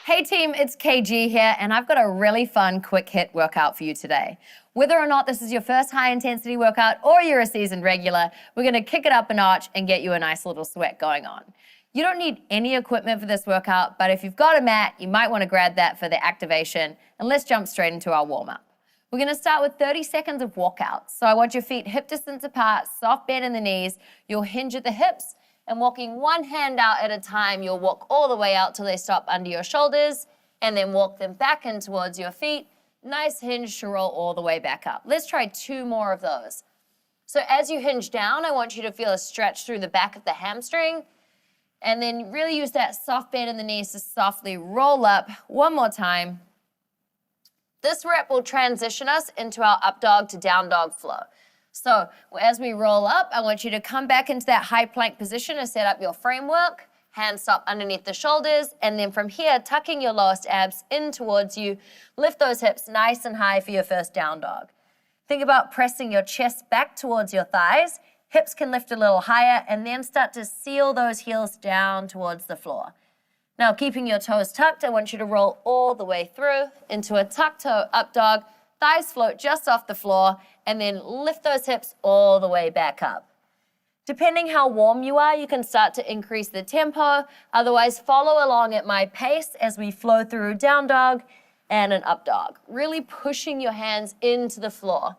Hey team, it's KG here, and I've got a really fun quick hit workout for you today. Whether or not this is your first high intensity workout or you're a seasoned regular, we're gonna kick it up a notch and get you a nice little sweat going on. You don't need any equipment for this workout, but if you've got a mat, you might wanna grab that for the activation, and let's jump straight into our warm-up. We're gonna start with 30 seconds of walkout. So I want your feet hip distance apart, soft bend in the knees, you'll hinge at the hips, and walking one hand out at a time, you'll walk all the way out till they stop under your shoulders, and then walk them back in towards your feet. Nice hinge to roll all the way back up. Let's try 2 more of those. So as you hinge down, I want you to feel a stretch through the back of the hamstring, and then really use that soft bend in the knees to softly roll up. One more time. This rep will transition us into our up dog to down dog flow. So as we roll up, I want you to come back into that high plank position to set up your framework. Hands stop underneath the shoulders, and then from here, tucking your lowest abs in towards you, lift those hips nice and high for your first down dog. Think about pressing your chest back towards your thighs. Hips can lift a little higher, and then start to seal those heels down towards the floor. Now, keeping your toes tucked, I want you to roll all the way through into a tuck toe up dog. Thighs float just off the floor, and then lift those hips all the way back up. Depending how warm you are, you can start to increase the tempo. Otherwise, follow along at my pace as we flow through down dog and an up dog, really pushing your hands into the floor.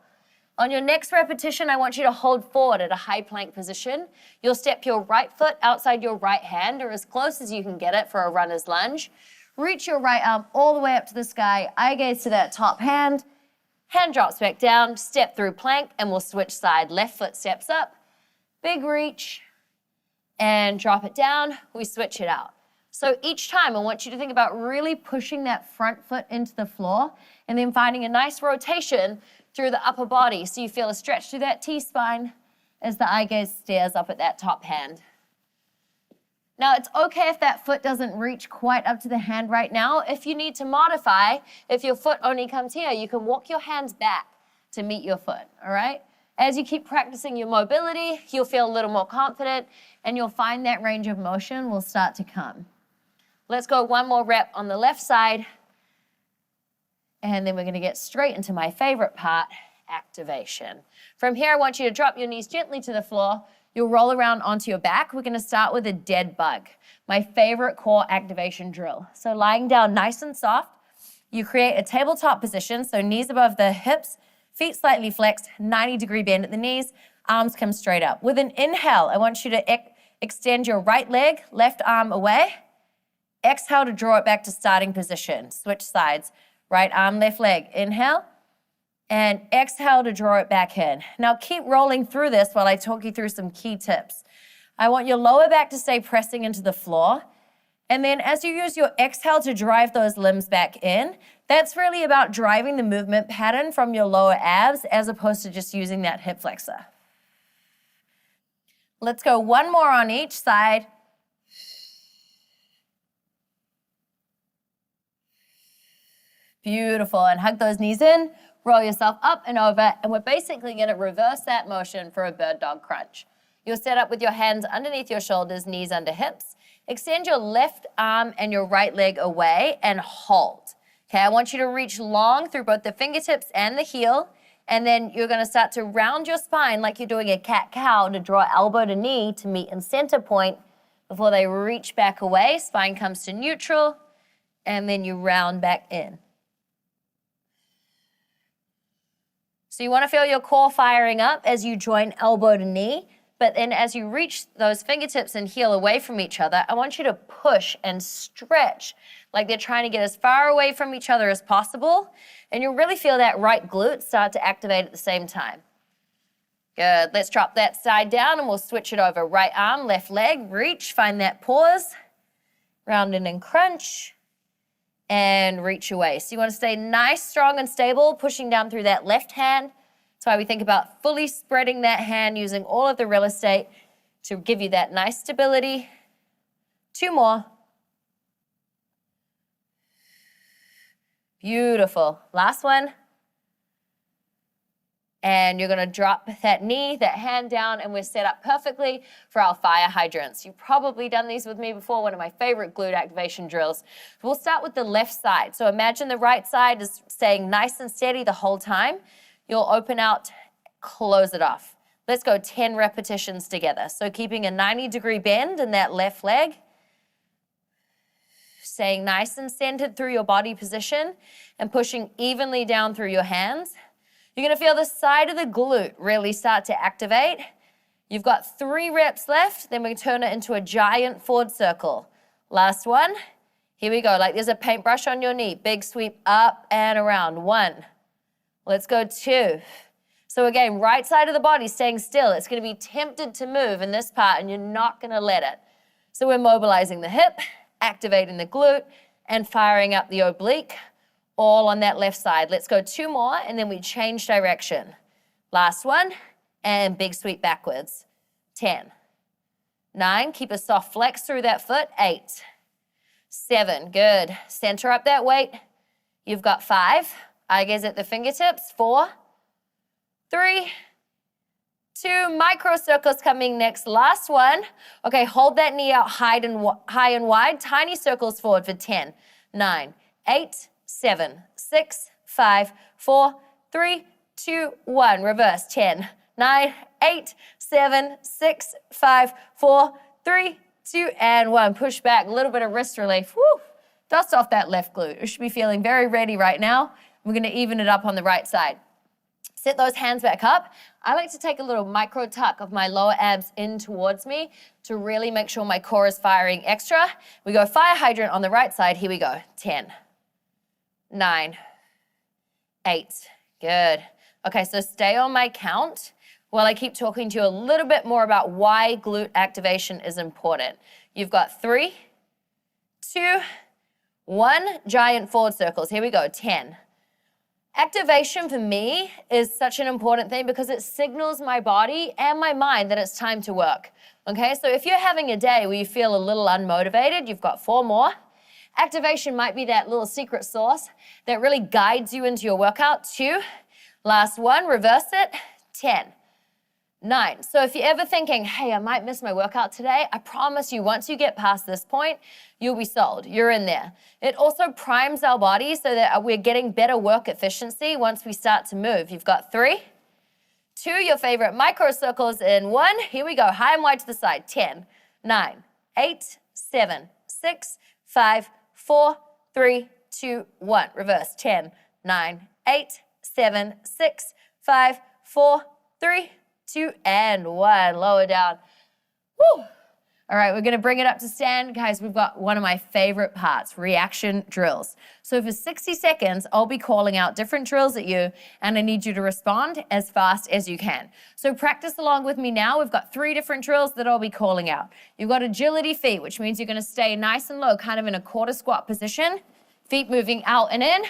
On your next repetition, I want you to hold forward at a high plank position. You'll step your right foot outside your right hand, or as close as you can get it for a runner's lunge. Reach your right arm all the way up to the sky, eye gaze to that top hand. Hand drops back down, step through plank, and we'll switch side. Left foot steps up, big reach, and drop it down. We switch it out. So each time, I want you to think about really pushing that front foot into the floor and then finding a nice rotation through the upper body so you feel a stretch through that T-spine as the eye gaze stares up at that top hand. Now, it's okay if that foot doesn't reach quite up to the hand right now. If you need to modify, if your foot only comes here, you can walk your hands back to meet your foot, all right? As you keep practicing your mobility, you'll feel a little more confident, and you'll find that range of motion will start to come. Let's go one more rep on the left side, and then we're gonna get straight into my favorite part, activation. From here, I want you to drop your knees gently to the floor. You'll roll around onto your back. We're gonna start with a dead bug, my favorite core activation drill. So lying down nice and soft, you create a tabletop position, so knees above the hips, feet slightly flexed, 90-degree bend at the knees, arms come straight up. With an inhale, I want you to extend your right leg, left arm away. Exhale to draw it back to starting position. Switch sides. Right arm, left leg. Inhale. And exhale to draw it back in. Now keep rolling through this while I talk you through some key tips. I want your lower back to stay pressing into the floor. And then as you use your exhale to drive those limbs back in, that's really about driving the movement pattern from your lower abs as opposed to just using that hip flexor. Let's go one more on each side. Beautiful, and hug those knees in. Roll yourself up and over, and we're basically gonna reverse that motion for a bird dog crunch. You'll set up with your hands underneath your shoulders, knees under hips. Extend your left arm and your right leg away and hold. Okay, I want you to reach long through both the fingertips and the heel, and then you're gonna start to round your spine like you're doing a cat-cow to draw elbow to knee to meet in center point before they reach back away. Spine comes to neutral, and then you round back in. So you want to feel your core firing up as you join elbow to knee, but then as you reach those fingertips and heel away from each other, I want you to push and stretch like they're trying to get as far away from each other as possible, and you'll really feel that right glute start to activate at the same time. Good, let's drop that side down and we'll switch it over. Right arm, left leg, reach, find that pause, round in and crunch, and reach away. So you want to stay nice, strong, and stable, pushing down through that left hand. That's why we think about fully spreading that hand, using all of the real estate to give you that nice stability. 2 more. Beautiful. Last one. And you're gonna drop that knee, that hand down, and we're set up perfectly for our fire hydrants. You've probably done these with me before, one of my favorite glute activation drills. We'll start with the left side. So imagine the right side is staying nice and steady the whole time. You'll open out, close it off. Let's go 10 repetitions together. So keeping a 90-degree bend in that left leg, staying nice and centered through your body position and pushing evenly down through your hands. You're gonna feel the side of the glute really start to activate. You've got 3 reps left, then we turn it into a giant forward circle. Last one, here we go, like there's a paintbrush on your knee. Big sweep up and around, 1. Let's go 2. So again, right side of the body staying still. It's gonna be tempted to move in this part and you're not gonna let it. So we're mobilizing the hip, activating the glute, and firing up the oblique, all on that left side. Let's go 2 more, and then we change direction. Last one, and big sweep backwards. 10, 9, keep a soft flex through that foot. 8, 7, good. Center up that weight. You've got 5, eye gaze at the fingertips. 4, 3, 2, micro circles coming next. Last one. Okay, hold that knee out high and wide. Tiny circles forward for 10, 9, 8, 7, 6, 5, 4, 3, 2, 1. Reverse. 10, 9, 8, 7, 6, 5, 4, 3, 2, and 1. Push back. A little bit of wrist relief. Woo! Dust off that left glute. You should be feeling very ready right now. We're going to even it up on the right side. Set those hands back up. I like to take a little micro tuck of my lower abs in towards me to really make sure my core is firing extra. We go fire hydrant on the right side. Here we go. 10, 9, 8. Good. Okay, so stay on my count while I keep talking to you a little bit more about why glute activation is important. You've got 3, 2, 1, giant forward circles. Here we go. 10. Activation for me is such an important thing because it signals my body and my mind that it's time to work. Okay, so if you're having a day where you feel a little unmotivated, you've got 4 more. Activation might be that little secret sauce that really guides you into your workout. 2, last one, reverse it. 10, 9. So if you're ever thinking, hey, I might miss my workout today, I promise you, once you get past this point, you'll be sold. You're in there. It also primes our body so that we're getting better work efficiency once we start to move. You've got 3, 2, your favorite micro circles in 1. Here we go, high and wide to the side. 10, 9, 8, 7, 6, 5, 4, 3, 2, 1. Reverse. 10, 9, 8, 7, 6, 5, 4, 3, 2, and 1. Lower down. Woo! All right, we're gonna bring it up to stand. Guys, we've got one of my favorite parts, reaction drills. So for 60 seconds, I'll be calling out different drills at you, and I need you to respond as fast as you can. So practice along with me now. We've got 3 different drills that I'll be calling out. You've got agility feet, which means you're gonna stay nice and low, kind of in a quarter squat position, feet moving out and in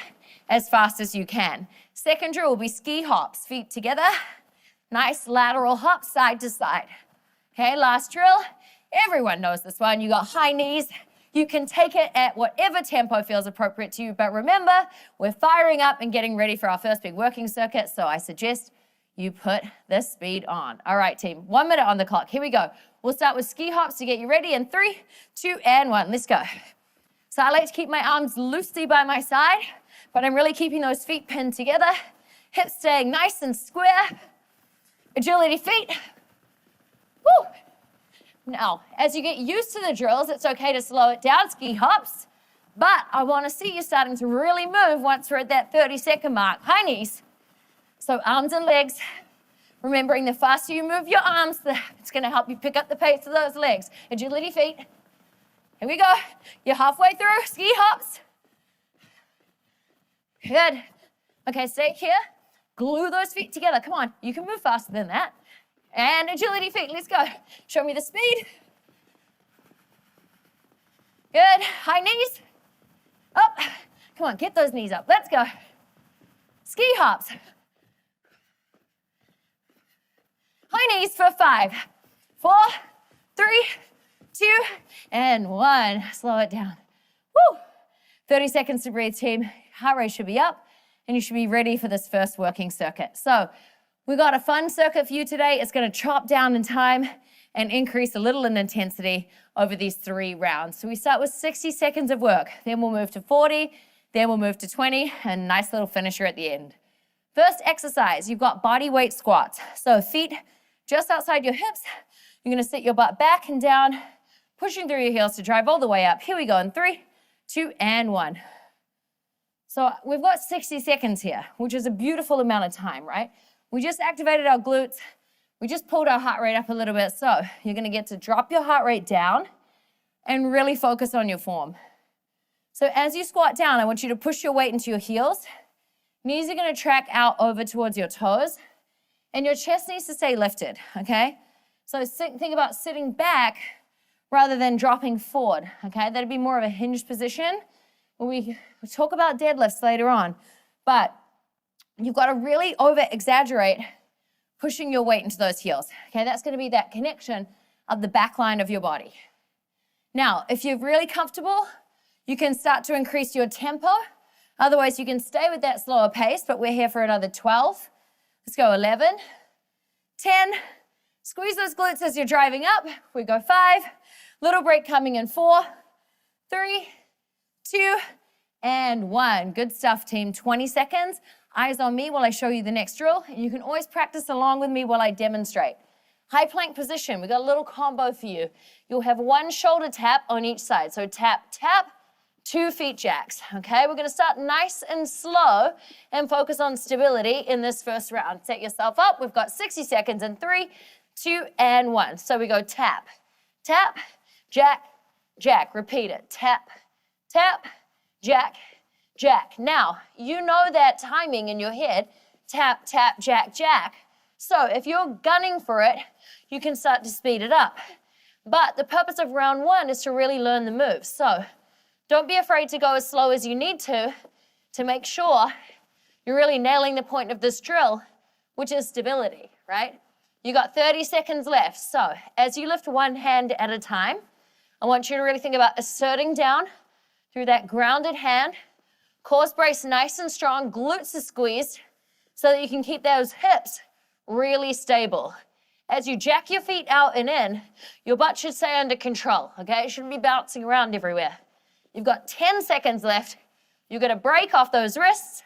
as fast as you can. Second drill will be ski hops, feet together, nice lateral hop side to side. Okay, last drill. Everyone knows this one. You got high knees. You can take it at whatever tempo feels appropriate to you. But remember, we're firing up and getting ready for our first big working circuit. So I suggest you put the speed on. All right, team, 1 minute on the clock. Here we go. We'll start with ski hops to get you ready in 3, 2, and 1. Let's go. So I like to keep my arms loosely by my side, but I'm really keeping those feet pinned together. Hips staying nice and square. Agility feet. Woo! Now, as you get used to the drills, it's okay to slow it down, ski hops, but I want to see you starting to really move once we're at that 30-second mark. High knees. So arms and legs. Remembering the faster you move your arms, it's going to help you pick up the pace of those legs. Agility feet. Here we go. You're halfway through. Ski hops. Good. Okay, stay here. Glue those feet together. Come on. You can move faster than that. And agility feet, let's go. Show me the speed. Good, high knees. Up, come on, get those knees up. Let's go. Ski hops. High knees for 5, 4, 3, 2, and 1. Slow it down. Woo! 30 seconds to breathe, team. Heart rate should be up, and you should be ready for this first working circuit. So, We got a fun circuit for you today. It's gonna chop down in time and increase a little in intensity over these 3 rounds. So we start with 60 seconds of work, then we'll move to 40, then we'll move to 20, and a nice little finisher at the end. First exercise, you've got body weight squats. So feet just outside your hips. You're gonna sit your butt back and down, pushing through your heels to drive all the way up. Here we go in 3, 2, and 1. So we've got 60 seconds here, which is a beautiful amount of time, right? We just activated our glutes. We just pulled our heart rate up a little bit. So you're gonna get to drop your heart rate down and really focus on your form. So as you squat down, I want you to push your weight into your heels. Knees are gonna track out over towards your toes, and your chest needs to stay lifted, okay? So think about sitting back rather than dropping forward, okay? That'd be more of a hinged position. We'll talk about deadlifts later on, but you've got to really over-exaggerate pushing your weight into those heels, okay? That's gonna be that connection of the back line of your body. Now, if you're really comfortable, you can start to increase your tempo. Otherwise, you can stay with that slower pace, but we're here for another 12. Let's go 11, 10. Squeeze those glutes as you're driving up. We go 5. Little break coming in 4, 3, 2, and 1. Good stuff, team. 20 seconds. Eyes on me while I show you the next drill. And you can always practice along with me while I demonstrate. High plank position. We got a little combo for you. You'll have 1 shoulder tap on each side. So tap, tap. 2 feet jacks, okay? We're gonna start nice and slow and focus on stability in this first round. Set yourself up. We've got 60 seconds in 3, 2, and 1. So we go tap, tap, jack, jack. Repeat it. Tap, tap, jack, jack. Now, you know that timing in your head. Tap, tap, jack, jack. So if you're gunning for it, you can start to speed it up. But the purpose of round 1 is to really learn the moves. So don't be afraid to go as slow as you need to make sure you're really nailing the point of this drill, which is stability, right? You got 30 seconds left. So as you lift 1 hand at a time, I want you to really think about asserting down through that grounded hand. Core brace nice and strong, glutes are squeezed so that you can keep those hips really stable. As you jack your feet out and in, your butt should stay under control, okay? It shouldn't be bouncing around everywhere. You've got 10 seconds left. You're gonna break off those wrists.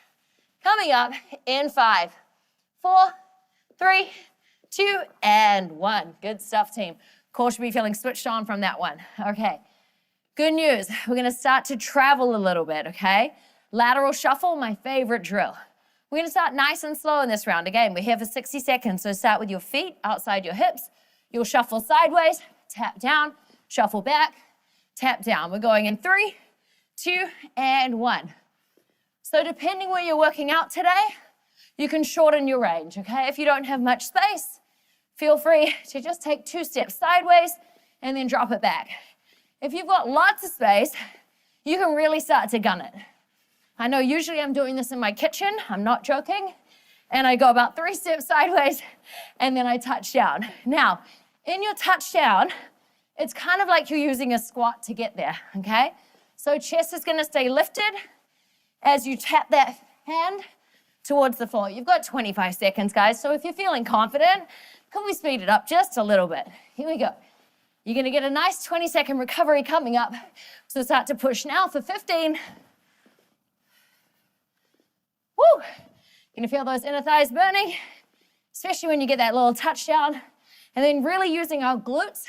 Coming up in 5, 4, 3, 2, and 1. Good stuff, team. Core should be feeling switched on from that one. Okay, good news. We're gonna start to travel a little bit, okay? Lateral shuffle, my favorite drill. We're gonna start nice and slow in this round. Again, we're here for 60 seconds, so start with your feet outside your hips. You'll shuffle sideways, tap down, shuffle back, tap down. We're going in 3, 2, and 1. So depending where you're working out today, you can shorten your range, okay? If you don't have much space, feel free to just take 2 steps sideways and then drop it back. If you've got lots of space, you can really start to gun it. I know usually I'm doing this in my kitchen, I'm not joking, and I go about 3 steps sideways and then I touch down. Now, in your touchdown, it's kind of like you're using a squat to get there, okay? So chest is gonna stay lifted as you tap that hand towards the floor. You've got 25 seconds, guys, so if you're feeling confident, can we speed it up just a little bit? Here we go. You're gonna get a nice 20-second recovery coming up. So start to push now for 15. Woo! You're gonna feel those inner thighs burning, especially when you get that little touchdown. And then really using our glutes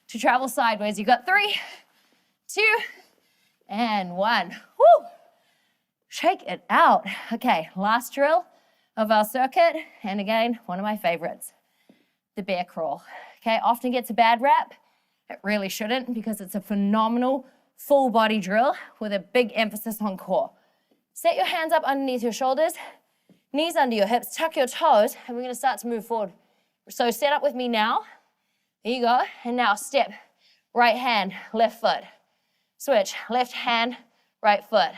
to travel sideways. You got 3, 2, and 1. Woo! Shake it out. Okay, last drill of our circuit. And again, one of my favorites, the bear crawl. Okay, often gets a bad rap. It really shouldn't because it's a phenomenal full body drill with a big emphasis on core. Set your hands up underneath your shoulders, knees under your hips, tuck your toes, and we're gonna start to move forward. So set up with me now. There you go. And now step, right hand, left foot. Switch, left hand, right foot.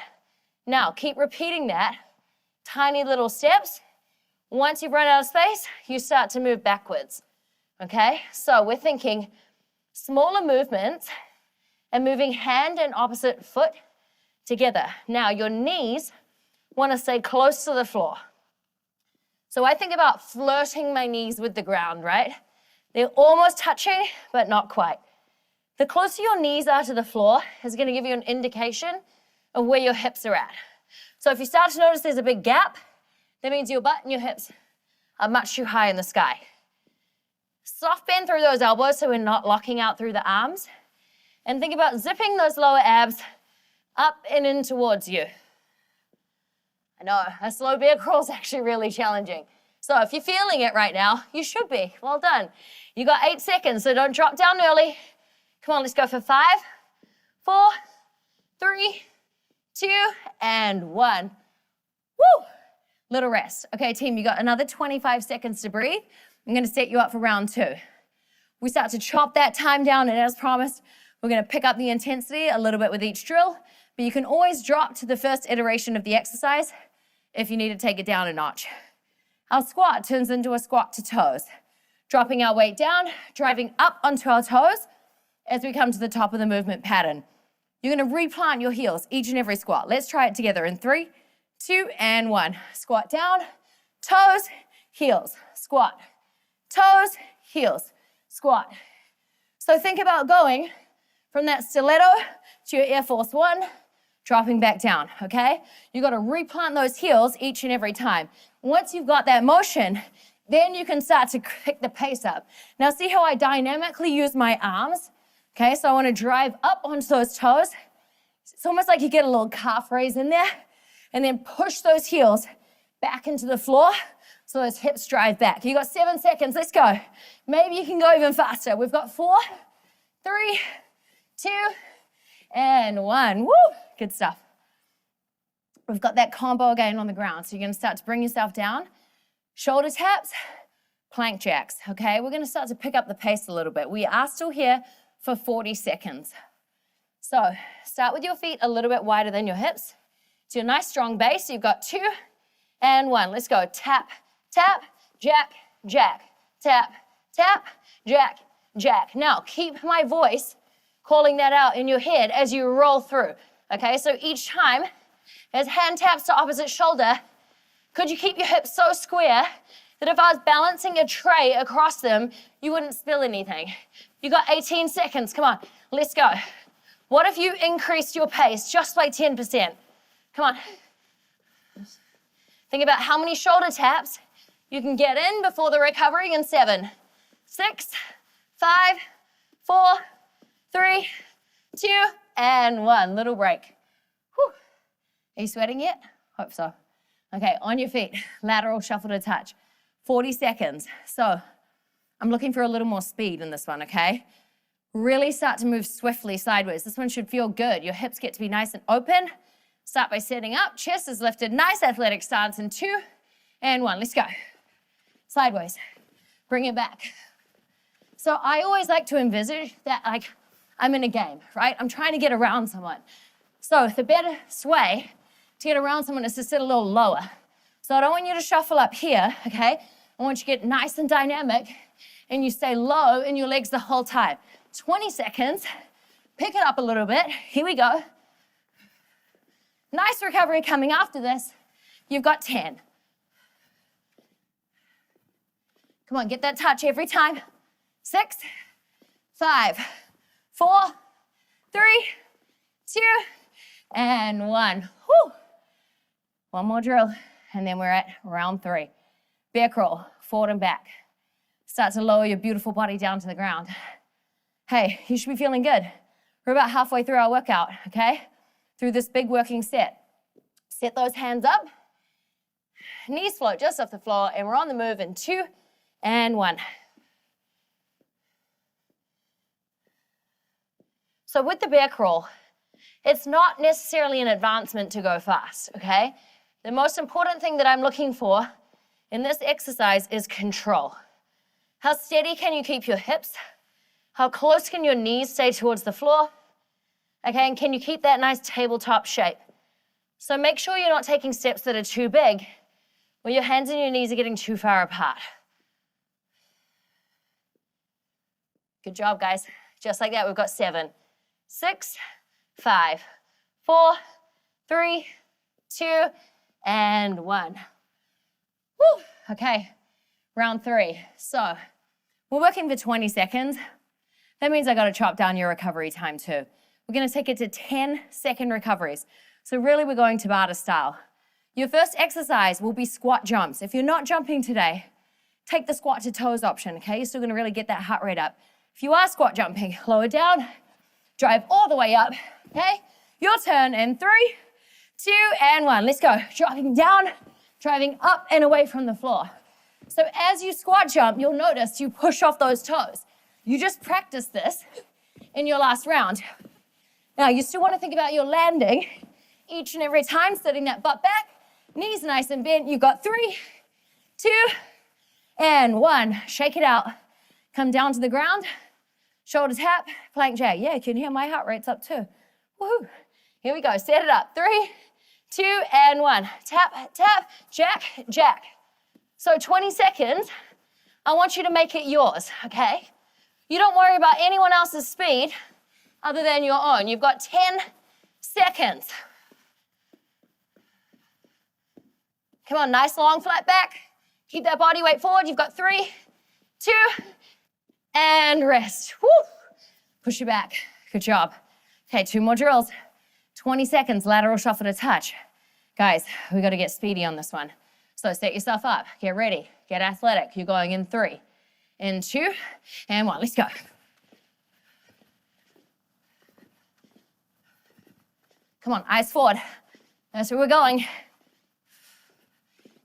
Now keep repeating that. Tiny little steps. Once you've run out of space, you start to move backwards. Okay? So we're thinking smaller movements and moving hand and opposite foot together. Now your knees want to stay close to the floor. So I think about flirting my knees with the ground, right? They're almost touching, but not quite. The closer your knees are to the floor is going to give you an indication of where your hips are at. So if you start to notice there's a big gap, that means your butt and your hips are much too high in the sky. Soft bend through those elbows so we're not locking out through the arms. And think about zipping those lower abs up and in towards you. I know, a slow bear crawl is actually really challenging. So if you're feeling it right now, you should be. Well done. You got 8 seconds, so don't drop down early. Come on, let's go for 5, 4, 3, 2, and 1. Woo! Little rest. Okay, team, you got another 25 seconds to breathe. I'm gonna set you up for round 2. We start to chop that time down, and as promised, we're gonna pick up the intensity a little bit with each drill, but you can always drop to the first iteration of the exercise if you need to take it down a notch. Our squat turns into a squat to toes, dropping our weight down, driving up onto our toes as we come to the top of the movement pattern. You're gonna replant your heels each and every squat. Let's try it together in 3, 2, and 1. Squat down, toes, heels, squat, toes, heels, squat. So think about going from that stiletto to your Air Force One, dropping back down, okay? You gotta replant those heels each and every time. Once you've got that motion, then you can start to pick the pace up. Now see how I dynamically use my arms? Okay, so I wanna drive up onto those toes. It's almost like you get a little calf raise in there, and then push those heels back into the floor so those hips drive back. You got 7 seconds, let's go. Maybe you can go even faster. We've got 4, 3, 2, and 1. Woo, good stuff. We've got that combo again on the ground. So you're gonna start to bring yourself down. Shoulder taps, plank jacks, okay? We're gonna start to pick up the pace a little bit. We are still here for 40 seconds. So start with your feet a little bit wider than your hips. So a nice strong base. You've got 2 and 1. Let's go. Tap, tap, jack, jack, tap, tap, jack, jack. Now keep my voice calling that out in your head as you roll through. Okay, so each time as hand taps to opposite shoulder, could you keep your hips so square that if I was balancing a tray across them, you wouldn't spill anything? You got 18 seconds. Come on, let's go. What if you increased your pace just by 10%? Come on. Think about how many shoulder taps you can get in before the recovery in 7, 6, 5, 4, 3, 2, and 1. Little break. Whew. Are you sweating yet? Hope so. Okay, on your feet, lateral shuffle to touch. 40 seconds. So I'm looking for a little more speed in this one, okay? Really start to move swiftly sideways. This one should feel good. Your hips get to be nice and open. Start by setting up. Chest is lifted. Nice athletic stance in 2 and 1. Let's go. Sideways. Bring it back. So I always like to envisage that like I'm in a game, right? I'm trying to get around someone. So the best way to get around someone is to sit a little lower. So I don't want you to shuffle up here, okay? I want you to get nice and dynamic and you stay low in your legs the whole time. 20 seconds. Pick it up a little bit. Here we go. Nice recovery coming after this. You've got 10. Come on, get that touch every time. 6, 5, 4, 3, 2, and 1. Whew. One more drill, and then we're at round 3. Bear crawl, forward and back. Start to lower your beautiful body down to the ground. Hey, you should be feeling good. We're about halfway through our workout, okay? Through this big working set. Set those hands up. Knees float just off the floor, and we're on the move in 2 and 1. So with the bear crawl, it's not necessarily an advancement to go fast, okay? The most important thing that I'm looking for in this exercise is control. How steady can you keep your hips? How close can your knees stay towards the floor? Okay, and can you keep that nice tabletop shape? So make sure you're not taking steps that are too big or your hands and your knees are getting too far apart. Good job, guys. Just like that, we've got 7, 6, 5, 4, 3, 2, and 1. Woo. Okay, round 3. So we're working for 20 seconds. That means I got to chop down your recovery time too. We're going to take it to 10-second recoveries. So really we're going Tabata style. Your first exercise will be squat jumps. If you're not jumping today, take the squat to toes option, okay? You're still going to really get that heart rate up. If you are squat jumping, lower down, drive all the way up, okay? Your turn in 3, 2, and 1. Let's go. Dropping down, driving up and away from the floor. So as you squat jump, you'll notice you push off those toes. You just practice this in your last round. Now, you still want to think about your landing each and every time, sitting that butt back, knees nice and bent. You've got 3, 2, and 1. Shake it out. Come down to the ground, shoulder tap, plank jack. Yeah, you can hear my heart rate's up too. Woohoo. Here we go. Set it up. 3, 2, and 1. Tap, tap, jack, jack. So 20 seconds, I want you to make it yours, okay? You don't worry about anyone else's speed other than your own. You've got 10 seconds. Come on, nice long flat back. Keep that body weight forward. You've got 3, 2, and rest. Woo. Push it back. Good job. Okay, 2 more drills. 20 seconds, lateral shuffle to touch. Guys, we got to get speedy on this one. So set yourself up. Get ready. Get athletic. You're going in 3, in 2, and 1. Let's go. Come on, eyes forward. That's where we're going.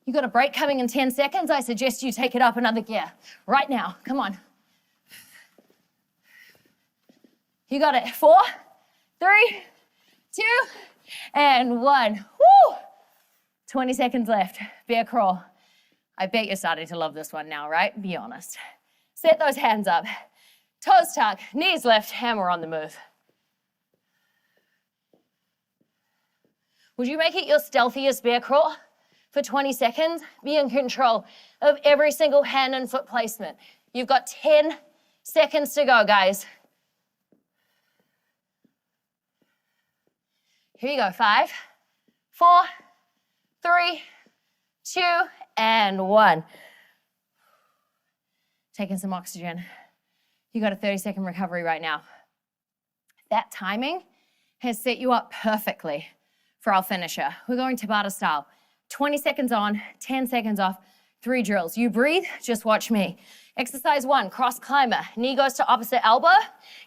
You got a break coming in 10 seconds. I suggest you take it up another gear right now. Come on. You got it. 4, 3, 2, and 1. Woo! 20 seconds left. Bear crawl. I bet you're starting to love this one now, right? Be honest. Set those hands up. Toes tuck, knees lift, hammer on the move. Would you make it your stealthiest bear crawl? For 20 seconds, be in control of every single hand and foot placement. You've got 10 seconds to go, guys. Here you go. 5, 4, 3, 2, and 1. Taking some oxygen. You got a 30-second recovery right now. That timing has set you up perfectly for our finisher. We're going Tabata style. 20 seconds on, 10 seconds off, 3 drills. You breathe, just watch me. Exercise 1, cross climber. Knee goes to opposite elbow.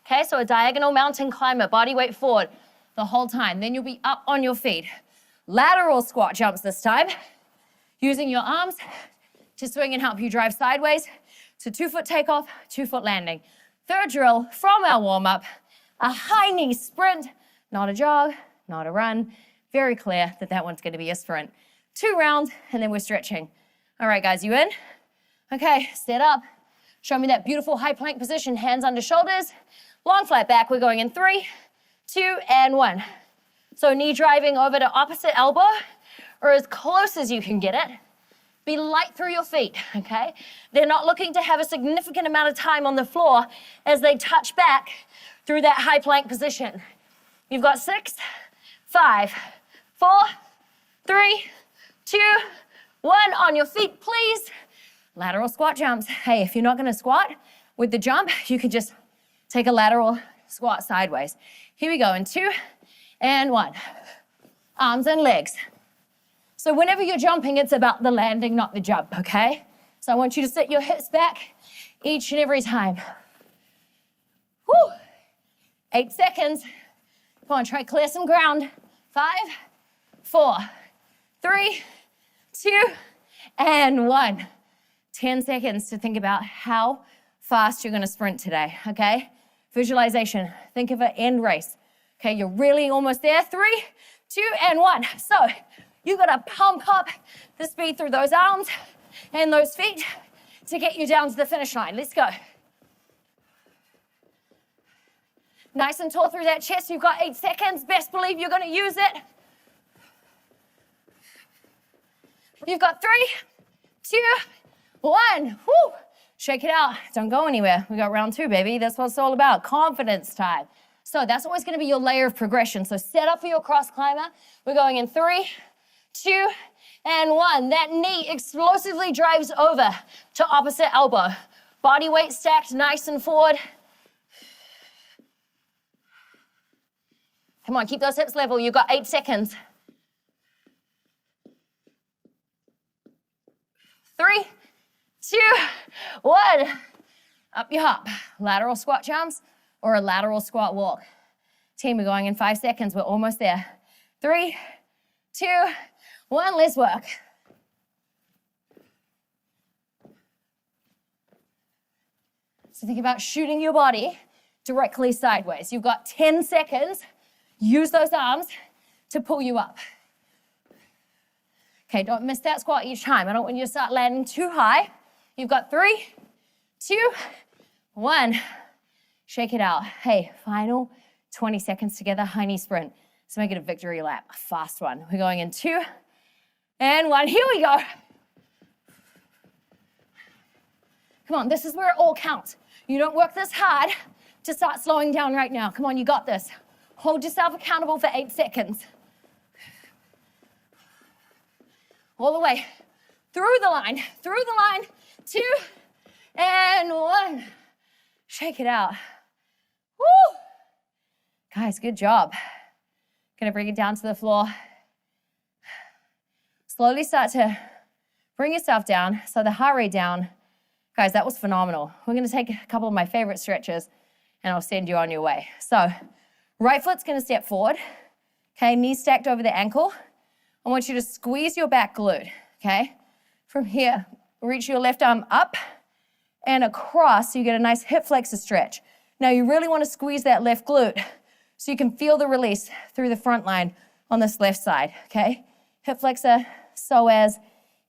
Okay, so a diagonal mountain climber, body weight forward the whole time. Then you'll be up on your feet. Lateral squat jumps this time, using your arms to swing and help you drive sideways. So 2-foot takeoff, 2-foot landing. Third drill from our warm-up, a high knee sprint, not a jog, not a run. Very clear that that one's gonna be a sprint. 2 rounds, and then we're stretching. All right, guys, you in? Okay, set up. Show me that beautiful high plank position, hands under shoulders. Long flat back, we're going in 3, 2, and 1. So knee driving over to opposite elbow, or as close as you can get it. Be light through your feet, okay? They're not looking to have a significant amount of time on the floor as they touch back through that high plank position. You've got 6, 5, 4, 3, 2, 1, on your feet, please. Lateral squat jumps. Hey, if you're not gonna squat with the jump, you can just take a lateral squat sideways. Here we go, in 2, and 1. Arms and legs. So whenever you're jumping, it's about the landing, not the jump, okay? So I want you to sit your hips back each and every time. Woo! 8 seconds. Come on, try clear some ground. 5, 4, 3, 2, and 1. 10 seconds to think about how fast you're gonna sprint today, okay? Visualization, think of an end race. Okay, you're really almost there. 3, 2, and 1. So you gotta pump up the speed through those arms and those feet to get you down to the finish line. Let's go. Nice and tall through that chest. You've got 8 seconds. Best believe you're gonna use it. You've got 3, 2, 1. Woo! Shake it out. Don't go anywhere. We got round 2, baby. That's what it's all about. Confidence time. So that's always going to be your layer of progression. So set up for your cross climber. We're going in 3, 2, and 1. That knee explosively drives over to opposite elbow. Body weight stacked nice and forward. Come on, keep those hips level. You've got 8 seconds. 3, 2, 1. Up you hop. Lateral squat jumps or a lateral squat walk. Team, we're going in 5 seconds. We're almost there. 3, 2, 1. Let's work. So think about shooting your body directly sideways. You've got 10 seconds. Use those arms to pull you up. Okay, don't miss that squat each time. I don't want you to start landing too high. You've got 3, 2, 1. Shake it out. Hey, final 20 seconds together, high knee sprint. So make it a victory lap, a fast one. We're going in 2 and 1. Here we go. Come on, this is where it all counts. You don't work this hard to start slowing down right now. Come on, you got this. Hold yourself accountable for 8 seconds. All the way. Through the line. 2 and 1. Shake it out. Woo! Guys, good job. Gonna bring it down to the floor. Slowly start to bring yourself down, so the heart rate down. Guys, that was phenomenal. We're gonna take a couple of my favorite stretches and I'll send you on your way. So, right foot's gonna step forward. Okay, knees stacked over the ankle. I want you to squeeze your back glute, okay? From here, reach your left arm up and across so you get a nice hip flexor stretch. Now you really want to squeeze that left glute so you can feel the release through the front line on this left side, okay? Hip flexor, psoas,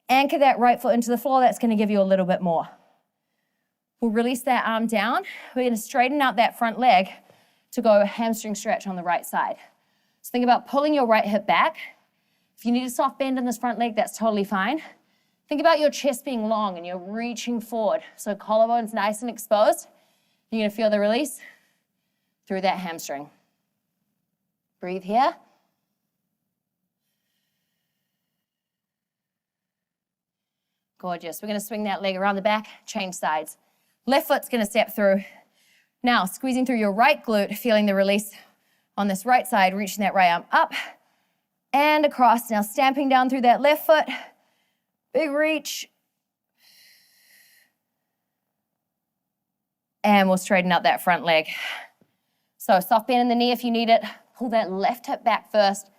anchor that right foot into the floor. That's going to give you a little bit more. We'll release that arm down. We're going to straighten out that front leg to go a hamstring stretch on the right side. So think about pulling your right hip back. If you need a soft bend in this front leg, that's totally fine. Think about your chest being long and you're reaching forward. So collarbone's nice and exposed. You're gonna feel the release through that hamstring. Breathe here. Gorgeous. We're gonna swing that leg around the back, change sides. Left foot's gonna step through. Now, squeezing through your right glute, feeling the release on this right side, reaching that right arm up and across. Now stamping down through that left foot. Big reach. And we'll straighten out that front leg. So soft bend in the knee if you need it. Pull that left hip back first.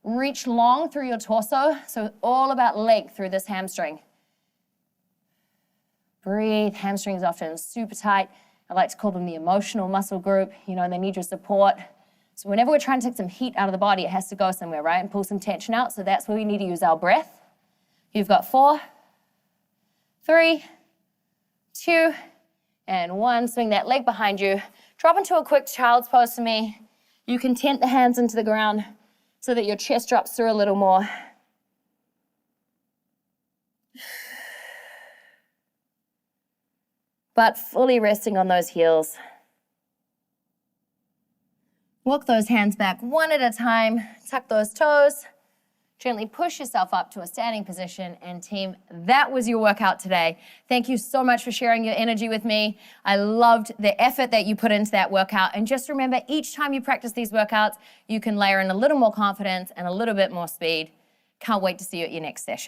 Reach long through your torso. So all about length through this hamstring. Breathe. Hamstrings often super tight. I like to call them the emotional muscle group. You know, they need your support. So whenever we're trying to take some heat out of the body, it has to go somewhere, right? And pull some tension out. So that's where we need to use our breath. You've got 4, 3, 2, and 1. Swing that leg behind you. Drop into a quick child's pose for me. You can tent the hands into the ground so that your chest drops through a little more. But fully resting on those heels. Walk those hands back one at a time. Tuck those toes. Gently push yourself up to a standing position. And team, that was your workout today. Thank you so much for sharing your energy with me. I loved the effort that you put into that workout. And just remember, each time you practice these workouts, you can layer in a little more confidence and a little bit more speed. Can't wait to see you at your next session.